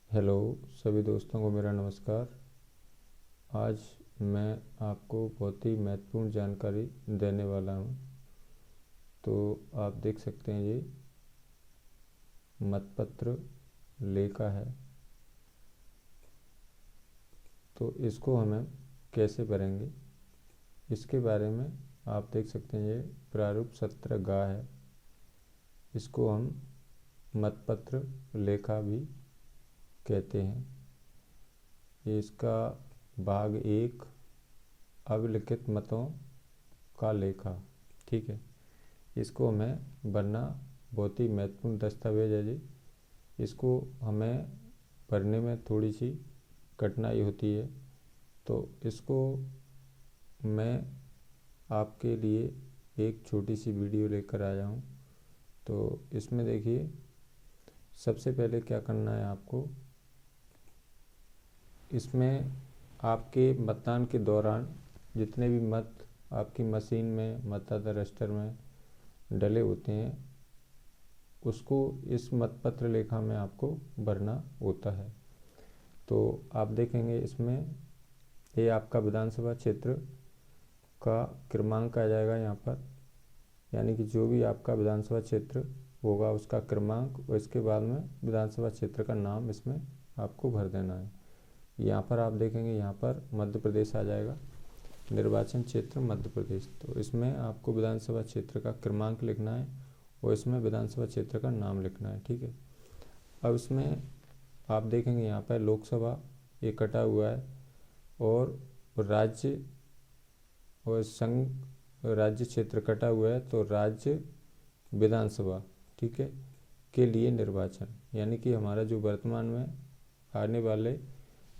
Hello सभी दोस्तों को मेरा नमस्कार। आज मैं आपको बहुत ही महत्वपूर्ण जानकारी देने वाला हूँ। तो आप देख सकते हैं ये मतपत्र लेखा है। तो इसको हमें कैसे भरेंगे इसके बारे में आप देख सकते हैं। ये प्रारूप 17 है। इसको हम मतपत्र लेखा भी कहते हैं। ये इसका भाग 1 अभिलिखित मतों का लेखा, ठीक है। इसको हमें भरना बहुत ही महत्वपूर्ण दस्तावेज है जी। इसको हमें भरने में थोड़ी सी कठिनाई होती है। तो इसको मैं आपके लिए एक छोटी सी वीडियो लेकर आया हूँ। तो इसमें देखिए, सबसे पहले क्या करना है आपको, इसमें आपके मतदान के दौरान जितने भी मत आपकी मशीन में मतदाता रजिस्टर में डले होते हैं उसको इस मतपत्र लेखा में आपको भरना होता है। तो आप देखेंगे इसमें ये आपका विधानसभा क्षेत्र का क्रमांक आ जाएगा यहाँ पर, यानी कि जो भी आपका विधानसभा क्षेत्र होगा उसका क्रमांक और इसके बाद में विधानसभा क्षेत्र का नाम इसमें आपको भर देना है। यहाँ पर आप देखेंगे, यहाँ पर मध्य प्रदेश आ जाएगा, निर्वाचन क्षेत्र मध्य प्रदेश। तो इसमें आपको विधानसभा क्षेत्र का क्रमांक लिखना है और इसमें विधानसभा क्षेत्र का नाम लिखना है, ठीक है। अब इसमें आप देखेंगे यहाँ पर लोकसभा ये कटा हुआ है और राज्य और संघ राज्य क्षेत्र कटा हुआ है। तो राज्य विधानसभा, ठीक है, के लिए निर्वाचन, यानी कि हमारा जो वर्तमान में आने वाले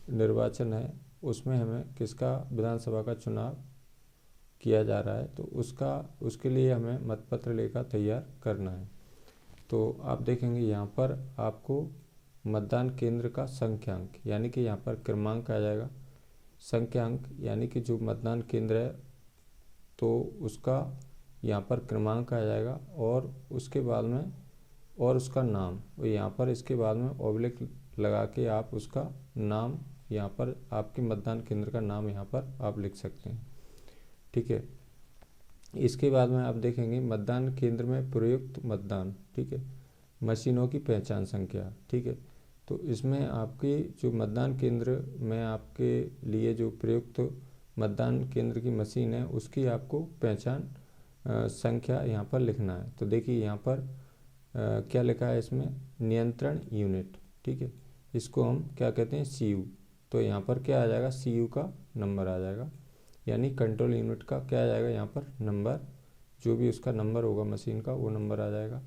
निर्वाचन है उसमें हमें किसका विधानसभा का चुनाव किया जा रहा है, तो उसके लिए हमें मतपत्र लेखा तैयार करना है। तो आप देखेंगे यहाँ पर आपको मतदान केंद्र का संख्यांक, यानी कि यहाँ पर क्रमांक आ जाएगा, संख्यांक यानी कि जो मतदान केंद्र है तो उसका यहाँ पर क्रमांक आ जाएगा और उसके बाद में और उसका नाम, और यहाँ पर इसके बाद में ऑब्लिक लगा के आप उसका नाम यहाँ पर आपके मतदान केंद्र का नाम यहाँ पर आप लिख सकते हैं, ठीक है। इसके बाद में आप देखेंगे मतदान केंद्र में प्रयुक्त मतदान, ठीक है, मशीनों की पहचान संख्या, ठीक है। तो इसमें आपकी जो मतदान केंद्र में आपके लिए जो प्रयुक्त मतदान केंद्र की मशीन है उसकी आपको पहचान संख्या यहाँ पर लिखना है। तो देखिए यहाँ पर क्या लिखा है, इसमें नियंत्रण यूनिट, ठीक है, इसको हम क्या कहते हैं, CU। तो यहाँ पर क्या आ जाएगा, CU का नंबर आ जाएगा, यानी कंट्रोल यूनिट का क्या आ जाएगा, यहाँ पर नंबर, जो भी उसका नंबर होगा मशीन का वो नंबर आ जाएगा।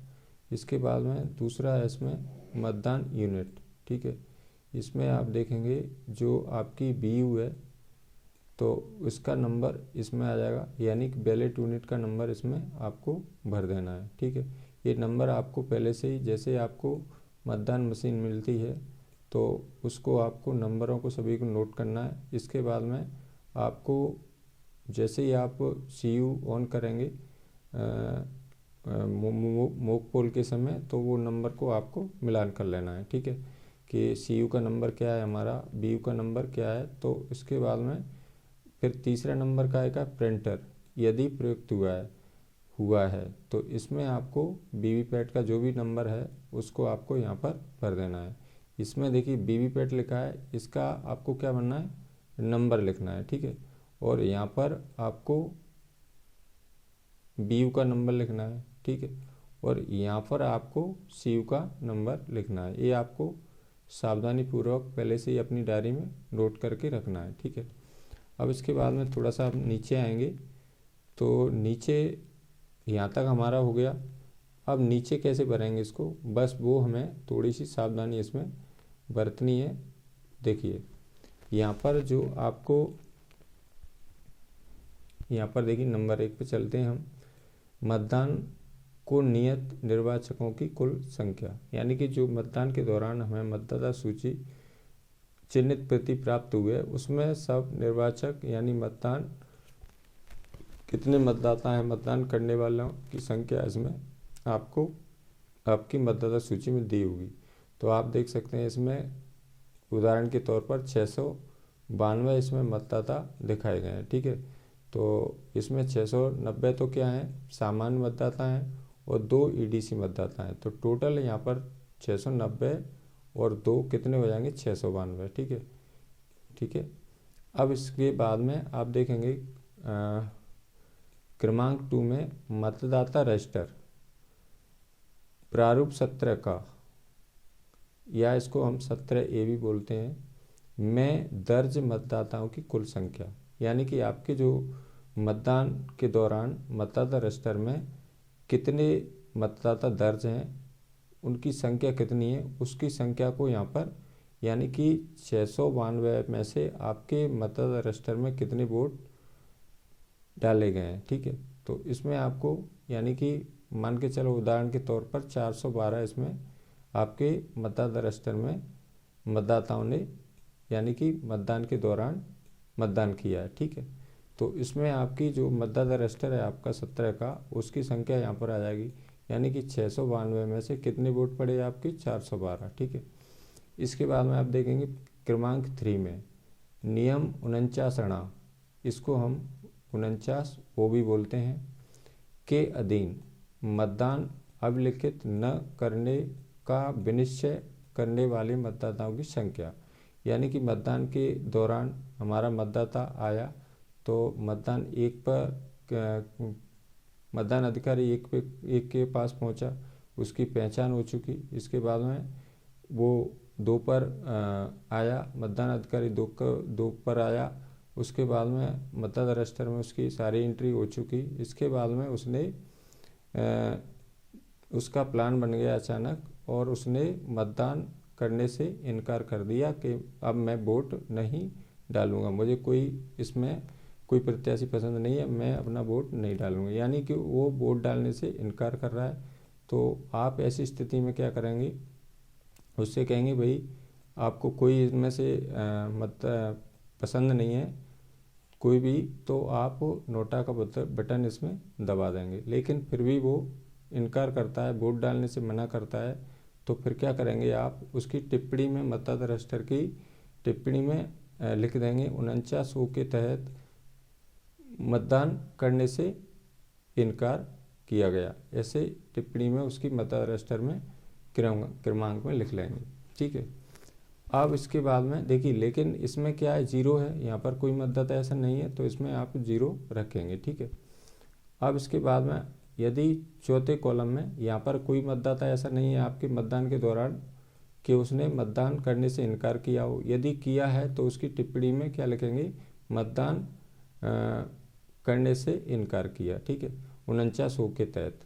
इसके बाद में दूसरा है इसमें मतदान यूनिट, ठीक है। इसमें आप देखेंगे जो आपकी BU है तो इसका नंबर इसमें आ जाएगा, यानी कि बैलेट यूनिट का नंबर इसमें आपको भर देना है, ठीक है। ये नंबर आपको पहले से ही, जैसे आपको मतदान मशीन मिलती है तो उसको आपको नंबरों को सभी को नोट करना है। इसके बाद में आपको जैसे ही आप CU ऑन करेंगे मोक पोल के समय, तो वो नंबर को आपको मिलान कर लेना है, ठीक है, कि CU का नंबर क्या है हमारा, BU का नंबर क्या है। तो इसके बाद में फिर तीसरा नंबर का आएगा प्रिंटर, यदि प्रयुक्त हुआ है तो इसमें आपको वीवीपैट का जो भी नंबर है उसको आपको यहाँ पर भर देना है। इसमें देखिए वीवीपैट लिखा है, इसका आपको क्या भरना है, नंबर लिखना है, ठीक है। और यहाँ पर आपको BU का नंबर लिखना है, ठीक है, और यहाँ पर आपको CU का नंबर लिखना है। ये आपको सावधानी पूर्वक पहले से ही अपनी डायरी में नोट करके रखना है, ठीक है। अब इसके बाद में थोड़ा सा आप नीचे आएंगे तो नीचे यहाँ तक हमारा हो गया। अब नीचे कैसे भरेंगे इसको, बस वो हमें थोड़ी सी सावधानी इसमें बरतनी है। देखिए यहाँ पर जो आपको, यहाँ पर देखिए नंबर 1 पे चलते हैं हम, मतदान को नियत निर्वाचकों की कुल संख्या, यानी कि जो मतदान के दौरान हमें मतदाता सूची चिन्हित प्रति प्राप्त हुए उसमें सब निर्वाचक यानी मतदान कितने मतदाता हैं, मतदान करने वालों की संख्या इसमें आपको आपकी मतदाता सूची में दी होगी। तो आप देख सकते हैं इसमें उदाहरण के तौर पर 692 इसमें मतदाता दिखाए गए हैं। ठीक है, तो इसमें 690 तो क्या है, सामान्य मतदाता हैं और 2 ईडीसी मतदाता हैं। तो टोटल यहाँ पर 690 और 2 कितने हो जाएंगे, 692। ठीक है, ठीक है। अब इसके बाद में आप देखेंगे क्रमांक 2 में मतदाता रजिस्टर प्रारूप 17 का, या इसको हम 17A भी बोलते हैं, में दर्ज मतदाताओं की कुल संख्या, यानी कि आपके जो मतदान के दौरान मतदाता रजिस्टर में कितने मतदाता दर्ज हैं, उनकी संख्या कितनी है, उसकी संख्या को यहाँ पर, यानी कि 692 में से आपके मतदाता रजिस्टर में कितने वोट डाले गए हैं। ठीक है, तो इसमें आपको, यानी कि मान के चलो उदाहरण के तौर पर 412 इसमें आपके मतदाता रजिस्टर में मतदाताओं ने, यानी कि मतदान के दौरान मतदान किया है। ठीक है, तो इसमें आपकी जो मतदाता रजिस्टर है आपका 17 का, उसकी संख्या यहाँ पर आ जाएगी, यानी कि 692 में से कितने वोट पड़े आपके, 412। ठीक है, इसके बाद में आप देखेंगे क्रमांक 3 में नियम 49, इसको हम 49 वो भी बोलते हैं, के अधीन मतदान अभिलिखित न करने का विनिश्चय करने वाले मतदाताओं की संख्या, यानी कि मतदान के दौरान हमारा मतदाता आया तो मतदान मतदान अधिकारी एक के पास पहुंचा, उसकी पहचान हो चुकी। इसके बाद में वो 2 पर आया, मतदान अधिकारी 2 पर आया, उसके बाद में मतदाता रजिस्टर में उसकी सारी एंट्री हो चुकी। इसके बाद में उसने उसका प्लान बन गया अचानक और उसने मतदान करने से इनकार कर दिया कि अब मैं वोट नहीं डालूंगा, मुझे इसमें कोई प्रत्याशी पसंद नहीं है, मैं अपना वोट नहीं डालूंगा, यानी कि वो वोट डालने से इनकार कर रहा है। तो आप ऐसी स्थिति में क्या करेंगे, उससे कहेंगे भाई आपको कोई इसमें से मत पसंद नहीं है कोई भी, तो आप नोटा का बटन इसमें दबा देंगे। लेकिन फिर भी वो इनकार करता है, वोट डालने से मना करता है, तो फिर क्या करेंगे, आप उसकी टिप्पणी में, मतदाता रजिस्टर की टिप्पणी में लिख देंगे 49 के तहत मतदान करने से इनकार किया गया, ऐसे टिप्पणी में उसकी मतदाता रजिस्टर में क्रमांक में लिख लेंगे। ठीक है, अब इसके बाद में देखिए, लेकिन इसमें क्या है, 0 है, यहाँ पर कोई मतदाता ऐसा नहीं है, तो इसमें आप 0 रखेंगे। ठीक है, अब इसके बाद में यदि चौथे कॉलम में यहाँ पर कोई मतदाता ऐसा नहीं है आपके मतदान के दौरान कि उसने मतदान करने से इनकार किया हो, यदि किया है तो उसकी टिप्पणी में क्या लिखेंगे, मतदान करने से इनकार किया। ठीक है, 49 के तहत।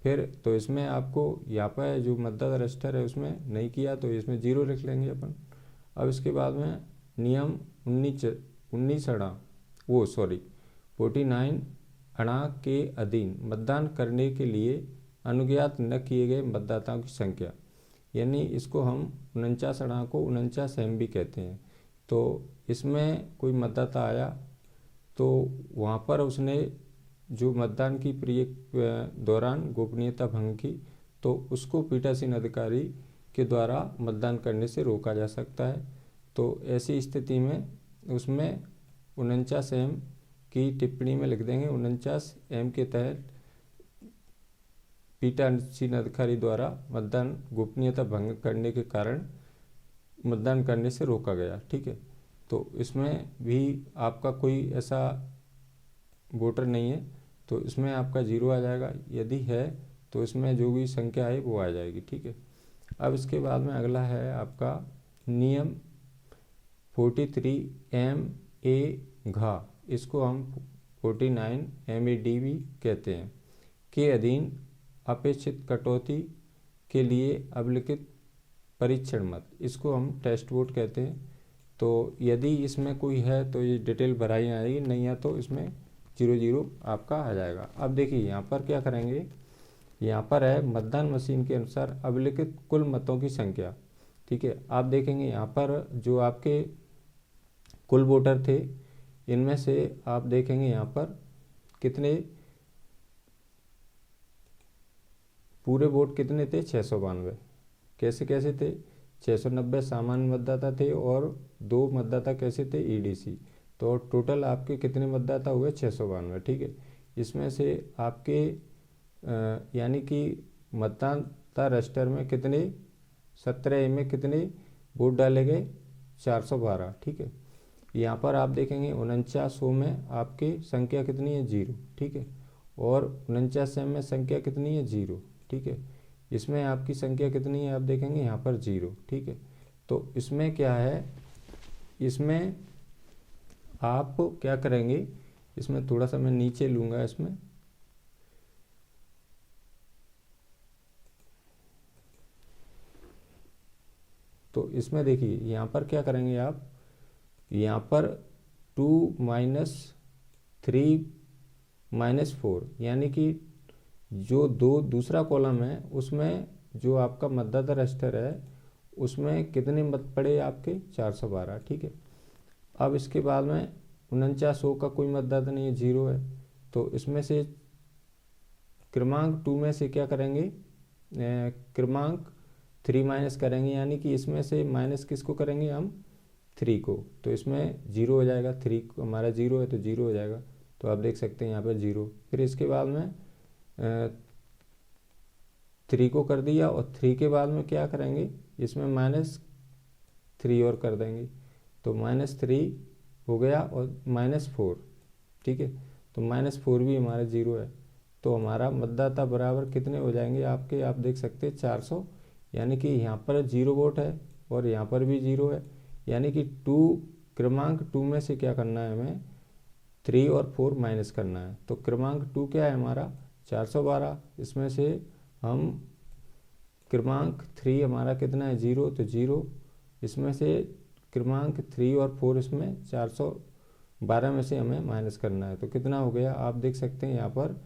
फिर तो इसमें आपको यहाँ पर जो मतदाता रजिस्टर है उसमें नहीं किया, तो इसमें 0 लिख लेंगे अपन। अब इसके बाद में नियम 49 के अधीन मतदान करने के लिए अनुज्ञात न किए गए मतदाताओं की संख्या, यानी इसको हम 49 को 49M भी कहते हैं। तो इसमें कोई मतदाता आया तो वहाँ पर उसने जो मतदान की दौरान गोपनीयता भंग की, तो उसको पीठासीन अधिकारी के द्वारा मतदान करने से रोका जा सकता है। तो ऐसी स्थिति में उसमें 49M की टिप्पणी में लिख देंगे 49M के तहत पीठासीन अधिकारी द्वारा मतदान गोपनीयता भंग करने के कारण मतदान करने से रोका गया। ठीक है, तो इसमें भी आपका कोई ऐसा वोटर नहीं है, तो इसमें आपका 0 आ जाएगा, यदि है तो इसमें जो भी संख्या है वो आ जाएगी। ठीक है, अब इसके बाद में अगला है आपका नियम 43MA घा, इसको हम 49MAD भी कहते हैं, के अधीन अपेक्षित कटौती के लिए अभिलिखित परीक्षण मत, इसको हम टेस्ट वोट कहते हैं। तो यदि इसमें कोई है तो ये डिटेल भराई आएगी, नहीं है तो इसमें 00 आपका आ जाएगा। अब देखिए यहाँ पर क्या करेंगे, यहाँ पर है मतदान मशीन के अनुसार अभिलिखित कुल मतों की संख्या। ठीक है, आप देखेंगे यहाँ पर जो आपके कुल वोटर थे, इनमें से आप देखेंगे यहाँ पर कितने पूरे वोट कितने थे, 692। कैसे कैसे थे, 690 सामान्य मतदाता थे और 2 मतदाता कैसे थे, ईडीसी। तो टोटल आपके कितने मतदाता हुए, 692। ठीक है, इसमें से आपके यानी कि मतदाता रजिस्टर में कितने 17A में कितने वोट डाले गए, 412। ठीक है, यहाँ पर आप देखेंगे 49 में आपकी संख्या कितनी है, 0। ठीक है, और 49 में संख्या कितनी है, 0। ठीक है, इसमें आपकी संख्या कितनी है, आप देखेंगे यहाँ पर 0। ठीक है, तो इसमें क्या है, इसमें आप क्या करेंगे, इसमें थोड़ा सा मैं नीचे लूँगा इसमें, तो इसमें देखिए यहाँ पर क्या करेंगे आप, यहाँ पर 2 - 3 - 4 यानी कि जो दूसरा कॉलम है उसमें जो आपका मतदाता रजिस्टर है उसमें कितने मत पड़े आपके, 412। ठीक है, अब इसके बाद में 49 का कोई मतदाता नहीं है, 0 है। तो इसमें से क्रमांक 2 में से क्या करेंगे, क्रमांक 3 माइनस करेंगे, यानी कि इसमें से माइनस किसको करेंगे हम, 3 को। तो इसमें 0 हो जाएगा, 3 हमारा 0 है तो 0 हो जाएगा। तो आप देख सकते हैं यहाँ पर 0। फिर इसके बाद में 3 को कर दिया और 3 के बाद में क्या करेंगे, इसमें -3 और कर देंगे। तो -3 हो गया और -4। ठीक है, तो -4 भी हमारा 0 है। तो हमारा मतदाता बराबर कितने हो जाएंगे आपके, आप देख सकते हैं 400। यानी कि यहाँ पर 0 वोट है और यहाँ पर भी 0 है। यानी कि क्रमांक 2 में से क्या करना है हमें, 3 और 4 माइनस करना है। तो क्रमांक 2 क्या है हमारा, 412। इसमें से हम क्रमांक 3 हमारा कितना है, 0, तो 0। इसमें से क्रमांक 3 और 4 इसमें 412 में से हमें माइनस करना है। तो कितना हो गया, आप देख सकते हैं यहाँ पर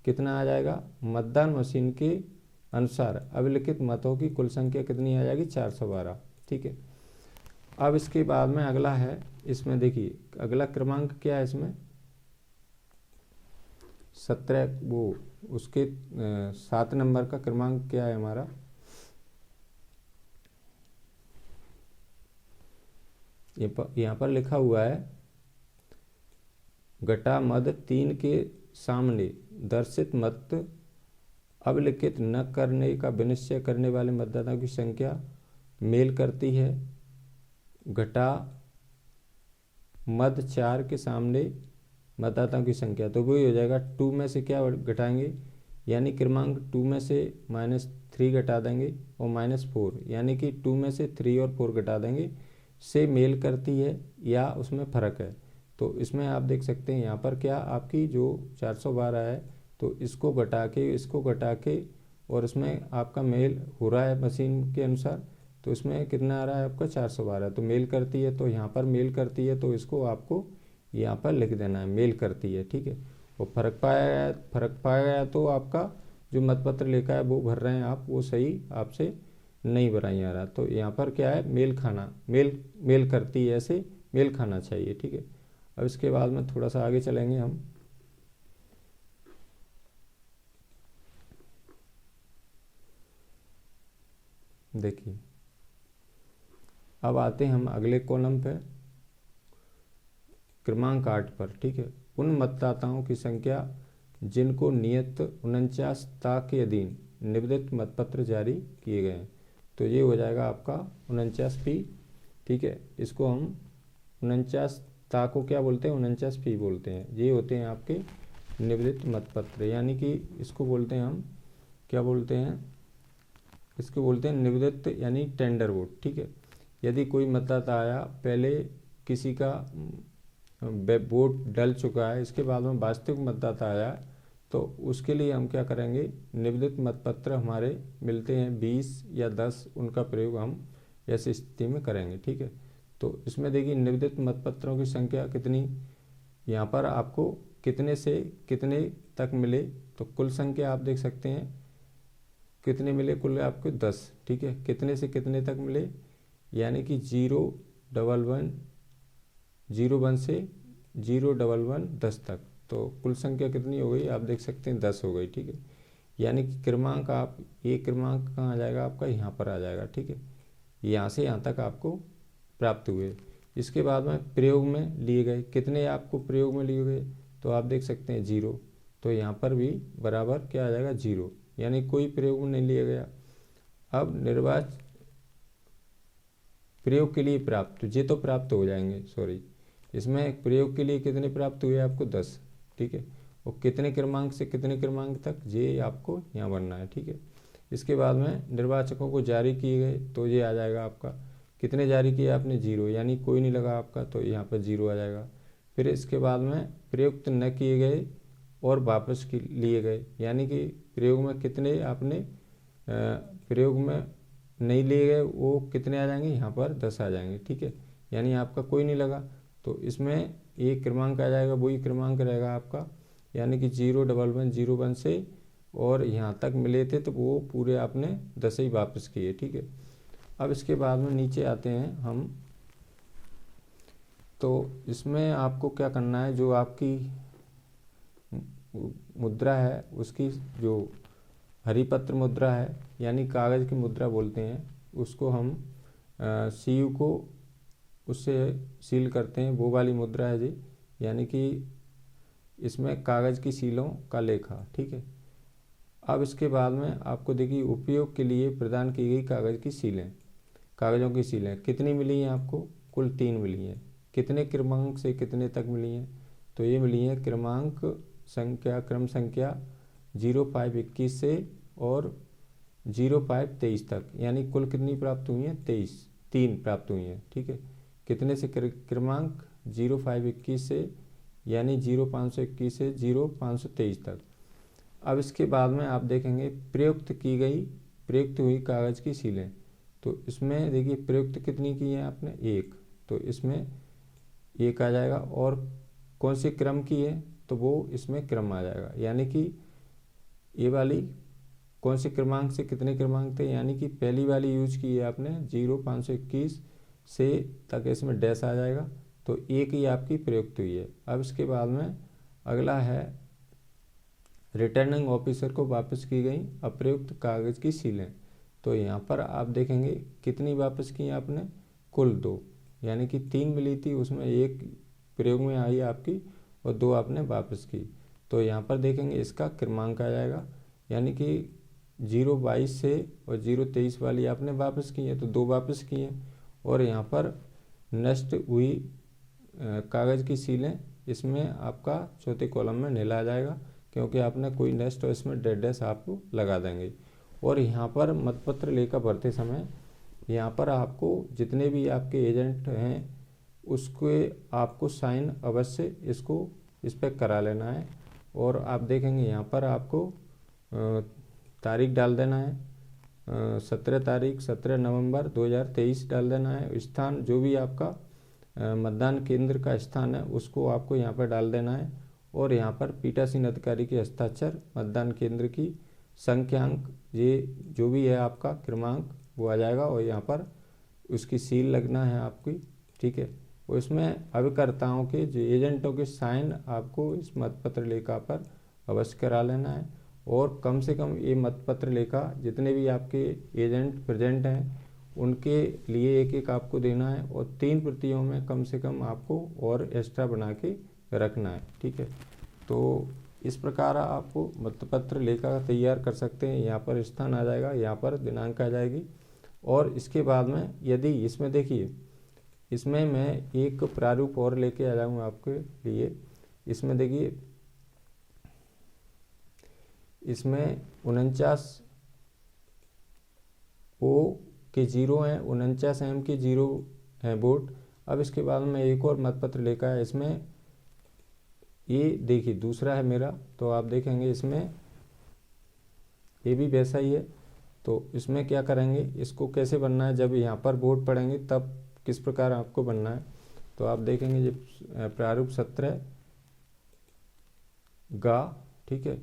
कितना आ जाएगा, मतदान मशीन के अनुसार अभिलिखित मतों की कुल संख्या कितनी आ जाएगी, 412। ठीक है, अब इसके बाद में अगला है, इसमें देखिए अगला क्रमांक क्या है, इसमें 17 वो उसके 7 नंबर का क्रमांक क्या है हमारा, यहाँ पर लिखा हुआ है घटा मद 3 के सामने दर्शित मत अभिलिखित न करने का विनिश्चय करने वाले मतदाताओं की संख्या मेल करती है घटा मद 4 के सामने मतदाताओं की संख्या। तो वही हो जाएगा, 2 में से क्या घटाएंगे, यानी क्रमांक 2 में से -3 घटा देंगे और -4, यानी कि 2 में से 3 और 4 घटा देंगे, से मेल करती है या उसमें फ़र्क है। तो इसमें आप देख सकते हैं यहाँ पर क्या आपकी जो 412 है, तो इसको घटा के और इसमें आपका मेल हो रहा है मशीन के अनुसार। तो इसमें कितना आ रहा है आपका, 412। तो मेल करती है, तो यहाँ पर मेल करती है, तो इसको आपको यहाँ पर लिख देना है, मेल करती है। ठीक है, और फर्क पाया गया तो आपका जो मतपत्र लेखा है वो भर रहे हैं आप, वो सही आपसे नहीं भराई आ रहा। तो यहाँ पर क्या है, मेल करती है, ऐसे मेल खाना चाहिए। ठीक है, अब इसके बाद में थोड़ा सा आगे चलेंगे हम। देखिए अब आते हैं हम अगले कॉलम पे, क्रमांक 8 पर। ठीक है, उन मतदाताओं की संख्या जिनको नियत 49 के अधीन निबंधित मतपत्र जारी किए गए हैं। तो ये हो जाएगा आपका 49P। ठीक है, इसको हम 49 को क्या बोलते हैं, 49P बोलते हैं। ये होते हैं आपके निबंधित मतपत्र, यानी कि इसको बोलते हैं हम क्या बोलते हैं, इसको बोलते हैं निबंधित यानी टेंडर वोट। ठीक है, यदि कोई मतदाता आया, पहले किसी का वोट डल चुका है, इसके बाद में वास्तविक मतदाता आया, तो उसके लिए हम क्या करेंगे, निबंधित मतपत्र हमारे मिलते हैं 20 या 10, उनका प्रयोग हम ऐसी स्थिति में करेंगे। ठीक है, तो इसमें देखिए निबंधित मतपत्रों की संख्या कितनी, यहाँ पर आपको कितने से कितने तक मिले, तो कुल संख्या आप देख सकते हैं कितने मिले, कुल आपको 10। ठीक है, कितने से कितने तक मिले, यानी कि 011 01 से 011 10 तक। तो कुल संख्या कितनी हो गई, आप देख सकते हैं 10 हो गई। ठीक है, यानी कि क्रमांक ये क्रमांक कहाँ आ जाएगा आपका, यहाँ पर आ जाएगा। ठीक है, यहाँ से यहाँ तक आपको प्राप्त हुए। इसके बाद में प्रयोग में लिए गए, कितने आपको प्रयोग में लिए गए, तो आप देख सकते हैं 0, तो यहाँ पर भी बराबर क्या आ जाएगा 0, यानी कोई प्रयोग में नहीं लिया गया। अब निर्वाच प्रयोग के लिए प्राप्त, ये तो प्राप्त हो जाएंगे, सॉरी, इसमें प्रयोग के लिए कितने प्राप्त हुए आपको 10, ठीक है, और कितने क्रमांक से कितने क्रमांक तक ये आपको यहाँ बनना है, ठीक है। इसके बाद में निर्वाचकों को जारी किए गए, तो ये आ जाएगा आपका, कितने जारी किए आपने 0, यानी कोई नहीं लगा आपका, तो यहाँ पर 0 आ जाएगा। फिर इसके बाद में प्रयुक्त न किए गए और वापस लिए गए, यानी कि प्रयोग में कितने आपने प्रयोग में नहीं लिए गए वो कितने आ जाएंगे, यहाँ पर 10 आ जाएंगे, ठीक है, यानी आपका कोई नहीं लगा, तो इसमें एक क्रमांक आ जाएगा, वही क्रमांक रहेगा आपका, यानी कि 01101 से और यहाँ तक मिले थे, तो वो पूरे आपने 10 ही वापस किए, ठीक है। अब इसके बाद में नीचे आते हैं हम, तो इसमें आपको क्या करना है, जो आपकी मुद्रा है उसकी जो हरिपत्र मुद्रा है, यानी कागज़ की मुद्रा बोलते हैं, उसको हम सीयू को उससे सील करते हैं, वो वाली मुद्रा है जी, यानी कि इसमें कागज़ की सीलों का लेखा, ठीक है। अब इसके बाद में आपको देखिए उपयोग के लिए प्रदान की गई कागज़ की सीलें, कागज़ों की सीलें कितनी मिली हैं आपको, कुल 3 मिली हैं। कितने क्रमांक से कितने तक मिली हैं, तो ये मिली हैं क्रमांक संख्या क्रम संख्या 0521 से और 0523 तक, यानी कुल कितनी प्राप्त हुई हैं 3 प्राप्त हुई हैं, ठीक है। कितने से क्रमांक 0521 से, यानी 0521 से 0523 तक। अब इसके बाद में आप देखेंगे प्रयुक्त हुई कागज़ की सीलें, तो इसमें देखिए प्रयुक्त कितनी की है आपने 1, तो इसमें 1 आ जाएगा, और कौन से क्रम की है, तो वो इसमें क्रम आ जाएगा, यानी कि ये वाली कौन से क्रमांक से कितने क्रमांक थे, यानी कि पहली वाली यूज की है आपने 0521 से तक, इसमें डैश आ जाएगा, तो 1 ही आपकी प्रयुक्त हुई है। अब इसके बाद में अगला है रिटर्निंग ऑफिसर को वापस की गई अप्रयुक्त कागज़ की सीलें, तो यहाँ पर आप देखेंगे कितनी वापस की आपने, कुल 2, यानी कि 3 मिली थी, उसमें 1 प्रयोग में आई आपकी और 2 आपने वापस की, तो यहाँ पर देखेंगे इसका क्रमांक आ जाएगा, यानी कि 022 से और 023 वाली आपने वापस की है, तो 2 वापस की हैं, और यहाँ पर नष्ट हुई कागज़ की सीलें, इसमें आपका चौथे कॉलम में नीला आ जाएगा, क्योंकि आपने कोई नेक्स्ट और इसमें डेड डैश आपको लगा देंगे। और यहाँ पर मतपत्र लेकर भरते समय यहाँ पर आपको जितने भी आपके एजेंट हैं उसके आपको साइन अवश्य इस पर करा लेना है। और आप देखेंगे यहाँ पर आपको तारीख डाल देना है, 17 नवंबर 2023 डाल देना है। स्थान जो भी आपका मतदान केंद्र का स्थान है उसको आपको यहाँ पर डाल देना है, और यहाँ पर पीठासीन अधिकारी के हस्ताक्षर, मतदान केंद्र की संख्यांक, ये जो भी है आपका क्रमांक वो आ जाएगा, और यहाँ पर उसकी सील लगना है आपकी, ठीक है। और इसमें अभिकर्ताओं के जो एजेंटों के साइन आपको इस मतपत्र लेखा पर अवश्य करा लेना है, और कम से कम ये मतपत्र लेखा जितने भी आपके एजेंट प्रेजेंट हैं उनके लिए एक एक आपको देना है, और 3 प्रतियों में कम से कम आपको और एक्स्ट्रा बना के रखना है, ठीक है। तो इस प्रकार आपको मतपत्र लेखा तैयार कर सकते हैं। यहाँ पर स्थान आ जाएगा, यहाँ पर दिनांक आ जाएगी, और इसके बाद में यदि इसमें देखिए, इसमें मैं एक प्रारूप और लेके आ जाऊँगा आपके लिए। इसमें देखिए, इसमें 49 O के 0 हैं, 49 M के 0 हैं वोट। अब इसके बाद में एक और मतपत्र लेकर है, इसमें ये देखिए दूसरा है मेरा, तो आप देखेंगे इसमें ये भी वैसा ही है। तो इसमें क्या करेंगे, इसको कैसे बनना है, जब यहाँ पर वोट पड़ेंगे तब किस प्रकार आपको बनना है, तो आप देखेंगे ये प्रारूप 17 गा, ठीक है,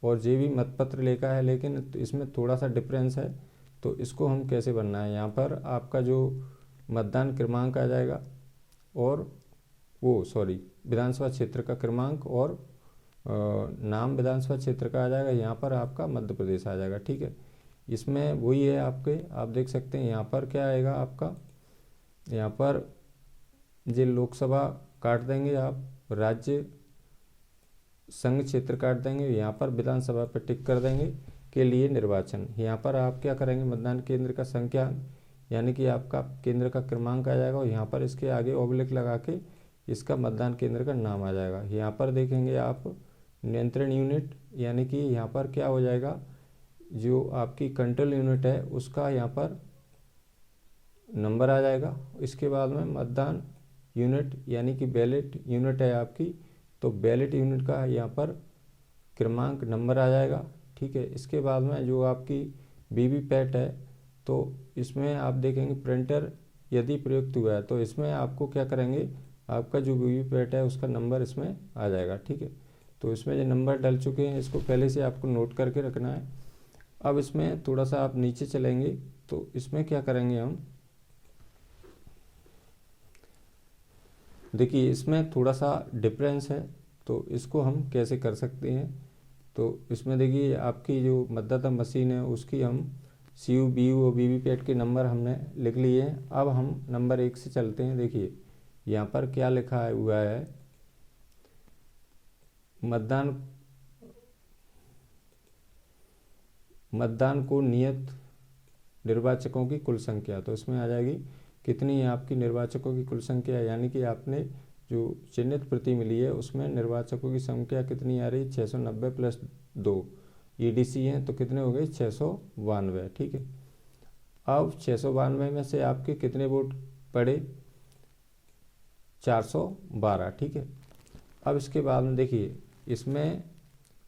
और ये भी मतपत्र लेखा है, लेकिन इसमें थोड़ा सा डिफरेंस है। तो इसको हम कैसे बनना है, यहाँ पर आपका जो मतदान क्रमांक आ जाएगा, और वो सॉरी विधानसभा क्षेत्र का क्रमांक और नाम विधानसभा क्षेत्र का आ जाएगा, यहाँ पर आपका मध्य प्रदेश आ जाएगा, ठीक है। इसमें वही है आपके, आप देख सकते हैं यहाँ पर क्या आएगा आपका, यहाँ पर ये लोकसभा काट देंगे आप, राज्य संघ क्षेत्र काट देंगे, यहाँ पर विधानसभा पर टिक कर देंगे के लिए निर्वाचन। यहाँ पर आप क्या करेंगे, मतदान केंद्र का संख्या यानी कि आपका केंद्र का क्रमांक आ जाएगा और यहाँ पर इसके आगे ऑब्लिक लगा के इसका मतदान केंद्र का नाम आ जाएगा। यहाँ पर देखेंगे आप नियंत्रण यूनिट, यानी कि यहाँ पर क्या हो जाएगा, जो आपकी कंट्रोल यूनिट है उसका यहाँ पर नंबर आ जाएगा। इसके बाद में मतदान यूनिट यानी कि बैलेट यूनिट है आपकी, तो बैलेट यूनिट का यहाँ पर क्रमांक नंबर आ जाएगा, ठीक है। इसके बाद में जो आपकी वीवीपैट है, तो इसमें आप देखेंगे प्रिंटर यदि प्रयुक्त हुआ है तो इसमें आपको क्या करेंगे, आपका जो वीवीपैट है उसका नंबर इसमें आ जाएगा, ठीक है। तो इसमें जो नंबर डल चुके हैं इसको पहले से आपको नोट करके रखना है। अब इसमें थोड़ा सा आप नीचे चलेंगे तो इसमें क्या करेंगे हम, देखिए इसमें थोड़ा सा डिफरेंस है, तो इसको हम कैसे कर सकते हैं। तो इसमें देखिए आपकी जो मतदाता मशीन है उसकी हम CU BU और वीवीपैट के नंबर हमने लिख लिए हैं। अब हम नंबर 1 से चलते हैं। देखिए यहाँ पर क्या लिखा हुआ है, मतदान को नियत निर्वाचकों की कुल संख्या, तो इसमें आ जाएगी कितनी है आपकी निर्वाचकों की कुल संख्या, यानी कि आपने जो चिन्हित प्रति मिली है उसमें निर्वाचकों की संख्या कितनी आ रही, 690 प्लस 2 EDC हैं, तो कितने हो गए 692, ठीक है। अब 692 में से आपके कितने वोट पड़े, 412, ठीक है। अब इसके बाद में देखिए इसमें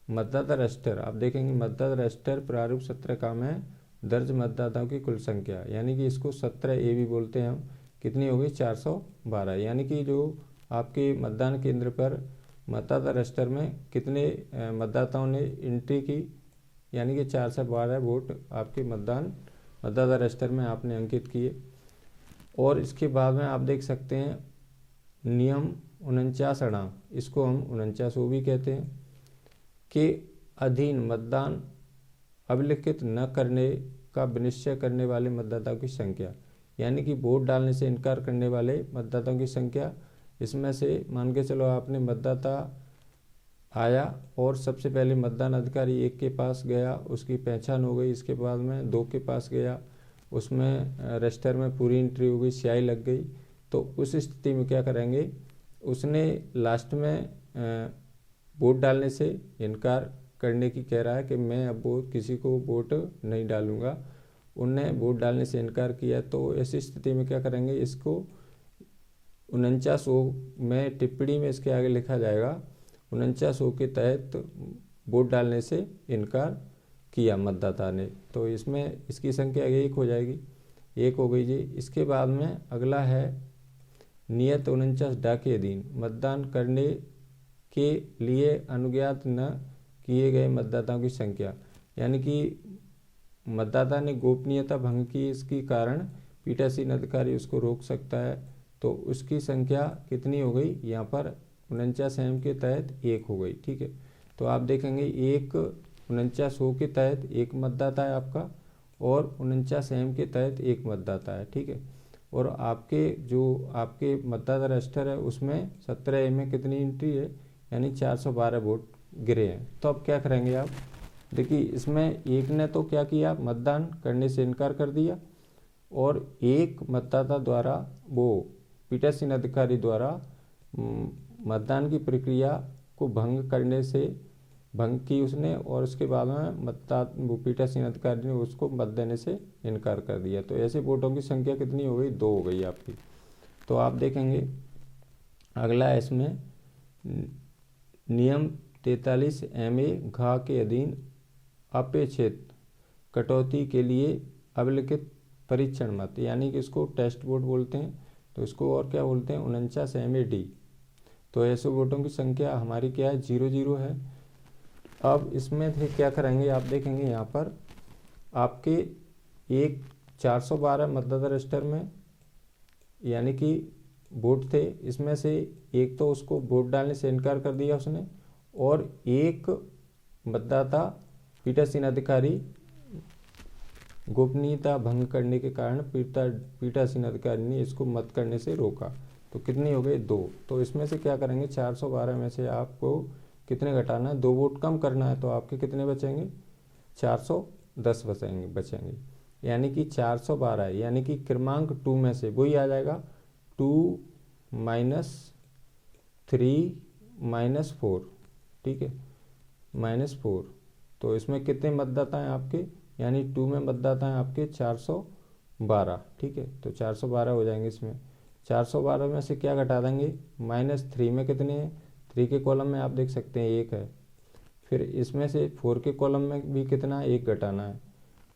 मतदाता रजिस्टर, आप देखेंगे मतदाता रजिस्टर प्रारूप 17 का में दर्ज मतदाताओं की कुल संख्या, यानी कि इसको 17A भी बोलते हैं हम, कितनी हो गई 412, यानी कि जो आपके मतदान केंद्र पर मतदाता रजिस्टर में कितने मतदाताओं ने एंट्री की, यानी कि 412 वोट आपके मतदाता रजिस्टर में आपने अंकित किए। और इसके बाद में आप देख सकते हैं नियम 49, इसको हम 49 भी कहते हैं, के अधीन मतदान अभिलिखित न करने का विनिश्चय करने वाले मतदाताओं की संख्या, यानी कि वोट डालने से इनकार करने वाले मतदाताओं की संख्या। इसमें से मान के चलो आपने मतदाता आया और सबसे पहले मतदान अधिकारी 1 के पास गया, उसकी पहचान हो गई, इसके बाद में 2 के पास गया, उसमें रजिस्टर में पूरी एंट्री हो गई, स्याही लग गई, तो उस स्थिति में क्या करेंगे, उसने लास्ट में वोट डालने से इनकार करने की कह रहा है कि मैं अब किसी को वोट नहीं डालूंगा, उनने वोट डालने से इनकार किया, तो ऐसी स्थिति में क्या करेंगे, इसको 49 में टिप्पणी में इसके आगे लिखा जाएगा 49 के तहत वोट डालने से इनकार किया मतदाता ने, तो इसमें इसकी संख्या 1 हो जाएगी, 1 हो गई जी। इसके बाद में अगला है नियत 49 डा के अधीन मतदान करने के लिए अनुज्ञात न किए गए मतदाताओं की संख्या, यानी कि मतदाता ने गोपनीयता भंग की, इसके कारण पीठासीन अधिकारी उसको रोक सकता है, तो उसकी संख्या कितनी हो गई, यहाँ पर 49 के तहत 1 हो गई, ठीक है। तो आप देखेंगे 49 के तहत 1 मतदाता है आपका और 49 के तहत 1 मतदाता है, ठीक है। और आपके जो आपके मतदाता रजिस्टर है उसमें 17A में कितनी एंट्री है, यानी 412 वोट गिरे हैं। तो अब क्या करेंगे आप, देखिए इसमें 1 ने तो क्या किया, मतदान करने से इनकार कर दिया, और 1 मतदाता द्वारा वो पीठासीन अधिकारी द्वारा मतदान की प्रक्रिया को भंग की उसने, और उसके बाद में वो पीठासीन अधिकारी ने उसको मत देने से इनकार कर दिया, तो ऐसे वोटों की संख्या कितनी हो गई, 2 हो गई आपकी। तो आप देखेंगे अगला है इसमें नियम 43MA घ के अधीन अपेक्षित कटौती के लिए अभिलिखित परीक्षण मत, यानी कि इसको टेस्ट वोट बोलते हैं, तो इसको और क्या बोलते हैं 49MA D। तो ऐसे वोटों की संख्या हमारी क्या है, 0 है। अब इसमें थे क्या करेंगे, आप देखेंगे यहाँ पर आपके 412 मतदाता रजिस्टर में यानी कि वोट थे, इसमें से 1 तो उसको वोट डालने से इनकार कर दिया उसने, और 1 मतदाता पीठासीन अधिकारी गोपनीयता भंग करने के कारण पीठासीन अधिकारी ने इसको मत करने से रोका। तो कितनी हो गई 2। तो इसमें से क्या करेंगे 412 में से आपको कितने घटाना है 2 वोट कम करना है, तो आपके कितने बचेंगे 410 बचेंगे। यानी कि 412 यानी कि क्रमांक 2 में से वही आ जाएगा 2 -3 -4, ठीक है -4। तो इसमें कितने मतदाता हैं आपके, यानी 2 में मतदाता हैं आपके 412, ठीक है। तो 412 हो जाएंगे इसमें। 412 में से क्या घटा देंगे -3 में कितने हैं, 3 के कॉलम में आप देख सकते हैं 1 है। फिर इसमें से 4 के कॉलम में भी कितना है 1 घटाना है,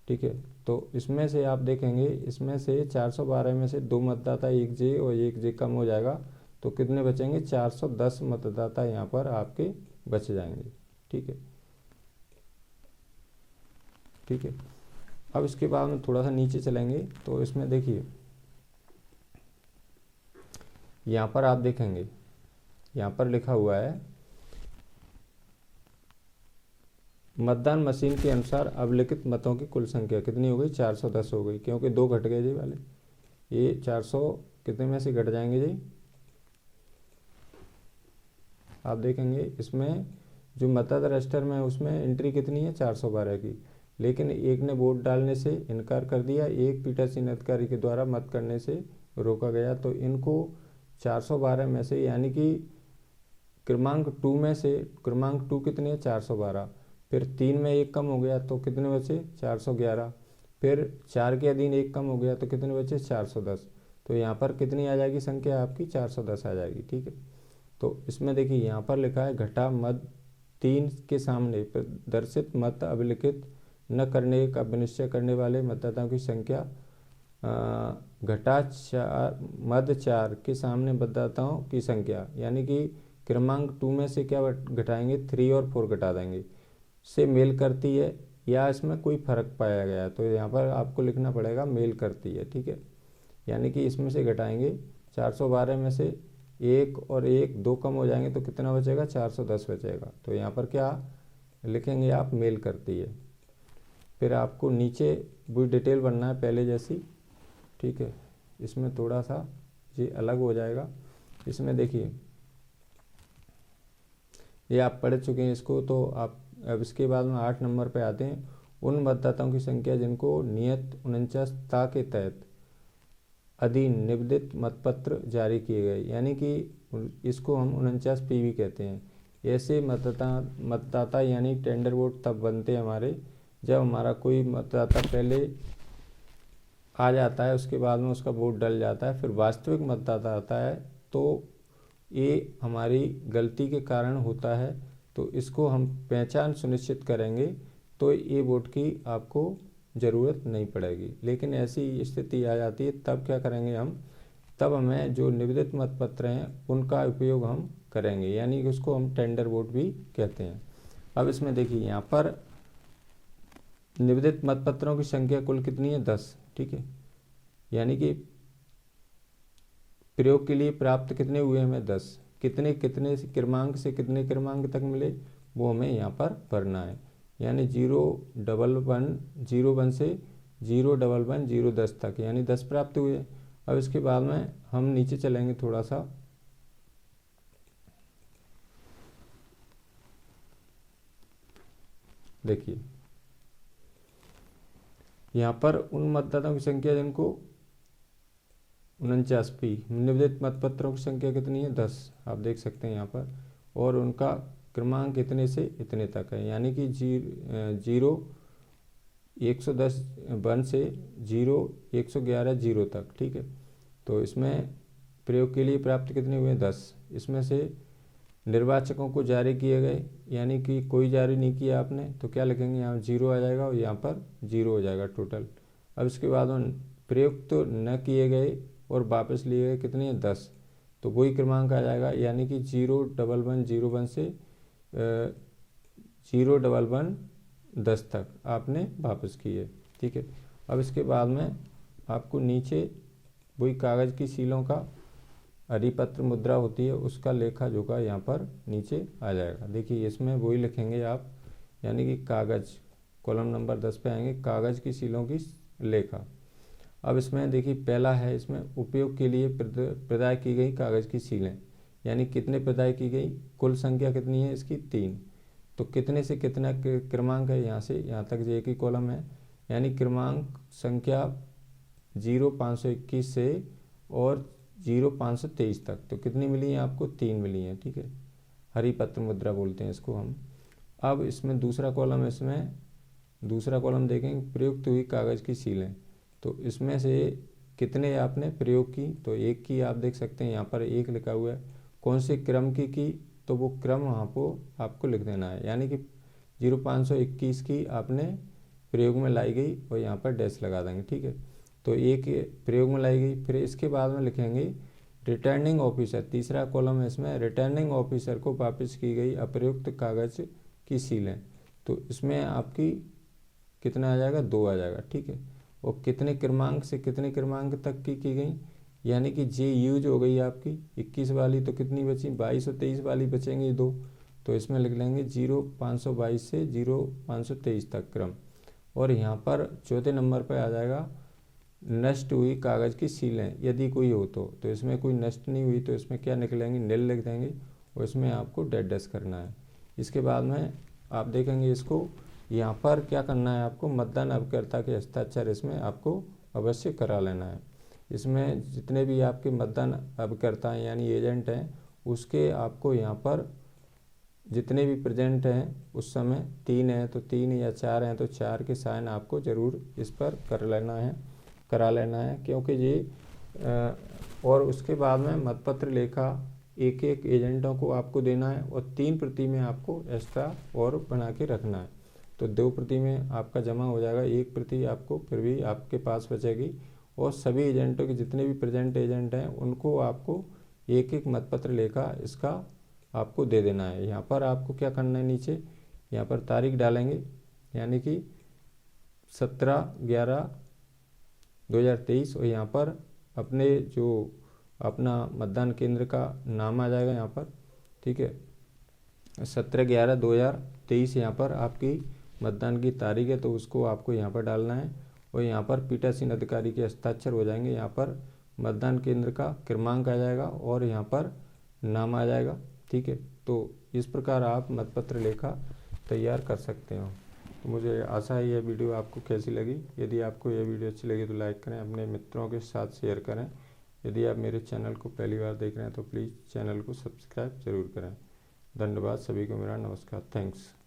ठीक है। तो इसमें से आप देखेंगे इसमें से 412 में से 2 मतदाता 1 जे और 1 जे कम हो जाएगा, तो कितने बचेंगे 410 मतदाता यहाँ पर आपके बच जाएंगे, ठीक है। ठीक है, अब इसके बाद में थोड़ा सा नीचे चलेंगे तो इसमें देखिए यहाँ पर आप देखेंगे यहाँ पर लिखा हुआ है मतदान मशीन के अनुसार अभिलिखित मतों की कुल संख्या कितनी हो गई 410 हो गई, क्योंकि 2 घट गए जी वाले, ये 400 कितने में से घट जाएंगे जी, आप देखेंगे इसमें जो मतदाता रजिस्टर में उसमें एंट्री कितनी है 412 की, लेकिन एक ने वोट डालने से इनकार कर दिया, एक पीठासीन अधिकारी के द्वारा मत करने से रोका गया। तो इनको 412 में से यानी कि क्रमांक 2 में से क्रमांक 2 कितने है 412, फिर 3 में 1 कम हो गया तो कितने बचे 411, फिर 4 के अधीन 1 कम हो गया तो कितने बचे 410। तो यहाँ पर कितनी आ जाएगी संख्या आपकी 410 आ जाएगी, ठीक है। तो इसमें देखिए यहाँ पर लिखा है घटा मत 3 के सामने प्रदर्शित मत अभिलिखित न करने का विनिश्चय करने वाले मतदाताओं की संख्या घटा 4 के सामने मतदाताओं की संख्या, यानी कि क्रमांक 2 में से क्या घटाएंगे 3 और 4 घटा देंगे, से मेल करती है या इसमें कोई फर्क पाया गया है, तो यहाँ पर आपको लिखना पड़ेगा मेल करती है, ठीक है। यानी कि इसमें से घटाएंगे 412 में से 1 और 1 2 कम हो जाएंगे तो कितना बचेगा 410 बचेगा। तो यहाँ पर क्या लिखेंगे आप मेल करती है। फिर आपको नीचे वो डिटेल बनना है पहले जैसी, ठीक है। इसमें थोड़ा सा ये अलग हो जाएगा। इसमें देखिए ये आप पढ़ चुके हैं इसको, तो आप अब इसके बाद में 8 नंबर पे आते हैं उन मतदाताओं की संख्या जिनको नियत 49 ता के तहत अधीन निबंधित मतपत्र जारी किए गए, यानी कि इसको हम 49 PV कहते हैं। ऐसे मतदाता यानी टेंडर वोट तब बनते हैं हमारे जब हमारा कोई मतदाता पहले आ जाता है उसके बाद में उसका वोट डल जाता है, फिर वास्तविक मतदाता आता है, तो ये हमारी गलती के कारण होता है, तो इसको हम पहचान सुनिश्चित करेंगे तो ये वोट की आपको ज़रूरत नहीं पड़ेगी। लेकिन ऐसी स्थिति आ जाती है तब क्या करेंगे हम, तब हमें जो निबंधित मतपत्र हैं उनका उपयोग हम करेंगे, यानी कि उसको हम टेंडर वोट भी कहते हैं। अब इसमें देखिए यहाँ पर निबंधित मतपत्रों की संख्या कुल कितनी है 10, ठीक है। यानी कि प्रयोग के लिए प्राप्त कितने हुए हमें 10, कितने कितने क्रमांक से कितने क्रमांक तक मिले वो हमें यहाँ पर भरना है, यानी 01101 से 01110 तक, यानी 10 प्राप्त हुए। अब इसके बाद में हम नीचे चलेंगे थोड़ा सा, देखिए यहाँ पर उन मतदाताओं की संख्या जिनको 49 P निबंधित मतपत्रों की संख्या कितनी है 10, आप देख सकते हैं यहाँ पर, और उनका क्रमांक इतने से इतने तक है, यानी कि 0 110 से 0 तक, ठीक है। तो इसमें प्रयोग के लिए प्राप्त कितने हुए 10, इसमें से निर्वाचकों को जारी किए गए, यानी कि कोई जारी नहीं किया आपने तो क्या लिखेंगे यहाँ 0 आ जाएगा और यहाँ पर 0 हो जाएगा टोटल। अब इसके बाद प्रयोग तो न किए गए और वापस लिए गए कितने हैं 10, तो वही क्रमांक आ जाएगा, यानी कि 01101 से 01110 तक आपने वापस किए, ठीक है। अब इसके बाद में आपको नीचे वही कागज़ की सीलों का हरिपत्र मुद्रा होती है उसका लेखा जोखा यहाँ पर नीचे आ जाएगा। देखिए इसमें वही लिखेंगे आप, यानी कि कागज़ कॉलम नंबर 10 पे आएंगे, कागज़ की सीलों की लेखा। अब इसमें देखिए पहला है, इसमें उपयोग के लिए प्रदाय की गई कागज़ की सीलें, यानी कितने प्रदाय की गई, कुल संख्या कितनी है इसकी 3। तो कितने से कितना क्रमांक है, यहाँ से यहाँ तक जो एक ही कॉलम है, यानी क्रमांक संख्या 0521 से और 0523 तक। तो कितनी मिली हैं आपको, 3 मिली हैं, ठीक है। हरी पत्र मुद्रा बोलते हैं इसको हम। अब इसमें दूसरा कॉलम है, इसमें दूसरा कॉलम देखेंगे प्रयुक्त हुई कागज़ की सीलें। तो इसमें से कितने आपने प्रयोग की, तो एक की आप देख सकते हैं यहाँ पर एक लिखा हुआ है। कौन से क्रम की तो वो क्रम वहाँ पर आपको लिख देना है, यानी कि 0521 की आपने प्रयोग में लाई गई और यहाँ पर डैश लगा देंगे, ठीक है। तो एक प्रयोग में लाई गई। फिर इसके बाद में लिखेंगे रिटर्निंग ऑफिसर, तीसरा कॉलम है इसमें, रिटर्निंग ऑफिसर को वापस की गई अप्रयुक्त कागज़ की सीलें। तो इसमें आपकी कितना आ जाएगा, 2 आ जाएगा, ठीक है। और कितने क्रमांक से कितने क्रमांक तक की गई, यानी कि जे यूज हो गई आपकी 21 वाली, तो कितनी बची, 22 और 23 वाली बचेंगी 2। तो इसमें लिख लेंगे 0522 से 0523 तक क्रम। और यहाँ पर चौथे नंबर पर आ जाएगा नष्ट हुई कागज़ की सीलें, यदि कोई हो तो इसमें कोई नष्ट नहीं हुई तो इसमें क्या निकलेंगे, नील लिख देंगे और इसमें आपको डैश करना है। इसके बाद में आप देखेंगे इसको, यहाँ पर क्या करना है आपको, मतदान अभिकर्ता के हस्ताक्षर इसमें आपको अवश्य करा लेना है। इसमें जितने भी आपके मतदान अभिकर्ता हैं यानी एजेंट हैं, उसके आपको यहाँ पर जितने भी प्रेजेंट हैं उस समय 3 हैं तो 3 या 4 हैं तो 4 के साइन आपको ज़रूर इस पर करा लेना है, क्योंकि ये और उसके बाद में मतपत्र लेखा एक एक एजेंटों को आपको देना है और 3 प्रति में आपको एक्स्ट्रा और बना के रखना है। तो 2 प्रति में आपका जमा हो जाएगा, 1 प्रति आपको फिर भी आपके पास बचेगी। और सभी एजेंटों के जितने भी प्रेजेंट एजेंट हैं उनको आपको एक एक मतपत्र लेखा इसका आपको दे देना है। यहाँ पर आपको क्या करना है, नीचे यहाँ पर तारीख डालेंगे, यानी कि 17/11/2023 और यहाँ पर अपने जो अपना मतदान केंद्र का नाम आ जाएगा यहाँ पर, ठीक है। 17/11/2023 यहाँ पर आपकी मतदान की तारीख है तो उसको आपको यहाँ पर डालना है और यहाँ पर पीठासीन अधिकारी के हस्ताक्षर हो जाएंगे। यहाँ पर मतदान केंद्र का क्रमांक आ जाएगा और यहाँ पर नाम आ जाएगा, ठीक है। तो इस प्रकार आप मतपत्र लेखा तैयार कर सकते हो। तो मुझे आशा है यह वीडियो आपको कैसी लगी। यदि आपको यह वीडियो अच्छी लगी तो लाइक करें, अपने मित्रों के साथ शेयर करें। यदि आप मेरे चैनल को पहली बार देख रहे हैं तो प्लीज़ चैनल को सब्सक्राइब जरूर करें। धन्यवाद सभी को, मेरा नमस्कार, थैंक्स।